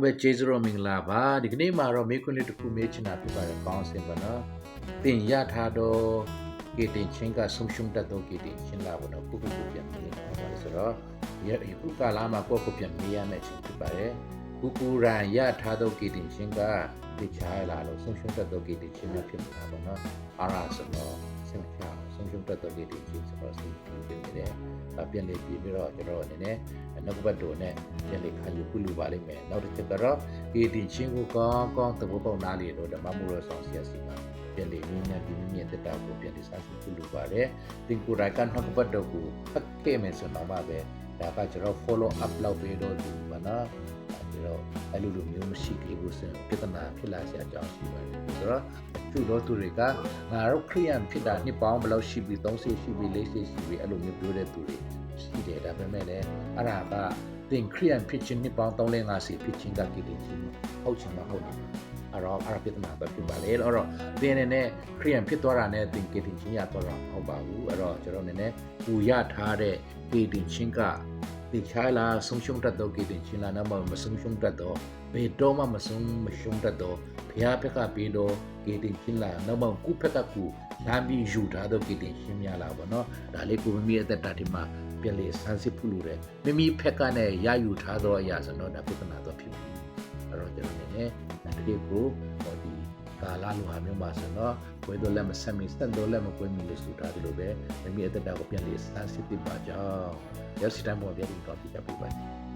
ဘယ်ကျေးဇူးတော်မင်္ဂလာပါဒီကနေ့မှာတော့မေခွန်းလေးတစ်ခုမေးချင်တာဖြစ်ပါတယ်ပေါင်းစင်ပါနော်တင်ရထားတော့ကေတင်ချင်းကဆုံရှုံတတ်တော့ကေတင်ချင်းလာဘောနော်ခုပြန်နေတယ်ပါဆိုတော့ဒီခုကာလာမှာကိုပြန်မေးရမယ့်ချင်းဖြစ်ပါတယ်ခုရန်ရထားတော့ကေတင်ချင်းကဒီချာလာလို့ဆုံရှုံတတ်တော့ကေတင်ချင်းဖြစ်မှာပေါ့နော်အားရဆိုတော့စင်ချာဆုံရှုံတတ်တော့ကေတင်ချင်းဆိုတော့စီဖြစ်နေတယ်ပြန်လေပြီးတော့ကျွန်တော်အနေနဲ့နောက်ကဘတ်တို့နဲ့ပြန်လေခါယူခုလူပါလိမ့်မယ်နောက်တစ်ချက်ကတော့ကေတင်ချင်းကိုကောင်းသဘောပေါက်နားလေတော့ဓမ္မမူရဆောင်ဆရာစီမှာပြန်လေမြင်မြင်တက်တာကိုပြန်လေစားစုခုလူပါတယ်တင်ကူရိုက်ကန်နောက်ကဘတ်တို့ကိုဖတ်ခဲ့မယ်ဆိုတော့မှပဲဒါကကျွန်တော် follow up လုပ်ပေးတော့ဒီမှာနော်ကျွန်တော်အဲ့လိုမျိုးမရှိသေးဘူးဆိုပြဿနာဖြစ်လာစရာအကြောင်းရှိပါတယ်ဆိုတော့သူတို့သူတွေကငါတို့ခရိယန်ဖြစ်တာနှစ်ပေါင်းဘယ်လောက်ရှိပြီ30ရှိပြီ40ရှိပြီအဲ့လိုမျိုးပြောတဲ့သူတွေရှိတယ်ဒါပေမဲ့လည်းအဲ့ဒါကသင်ခရိယန်ဖြစ်ခြင်းနှစ်ပေါင်း350ဖြစ်ခြင်းကကိလေသာဟုတ်ချင်မှာဟုတ်တယ်အဲ့တော့အပြစ်မှာပဲဖြစ်ပါလေအဲ့တော့သင်နဲ့ခရိယန်ဖြစ်သွားတာနဲ့သင်ကိလေသာချင်းရသွားတာမဟုတ်ပါဘူးအဲ့တော့ကျွန်တော်နည်းနည်းပူရထားတဲ့ကိလေသာချင်းကဒီချာလာဆုံရှုံတတ်တော့ကိလေသာချင်းလာတော့မဆုံရှုံတတ်တော့ဘယ်တော့မှမရှုံတတ်တော့ဘုရားဘက်ကပြီးတော့ကိလေသာချင်းလာတော့ကုဖက်ကကုလမ်းပြီးယူထားတော့ကိလေသာချင်းများလာပါတော့ဒါလေးကိုမိမိအသက်တာဒီမှာပြန်လေဆန်းစစ်ဖို့လိုတယ်မိမိဖက်ကနဲ့ရယူထားတော့အရာဆိုတော့ဒါပြဿနာတော့ဖြစ်ပြီအဲ့တော့ကျွန်တော်လည်းဒီကိုဒီကာလာလိုဟာမျိုးမှာဆိုတော့ဘယ်တော့လဲမဆက်မီစက်တော့လဲမကွေးမီလို့ဆိုတာဒီလိုပဲမိမိအသက်တာကိုပြန်လေဆန်းစစ်ပြပါကြောင်းရစီတိုင်းပေါ်ပြန်ပြီးတော့ပြပြပါ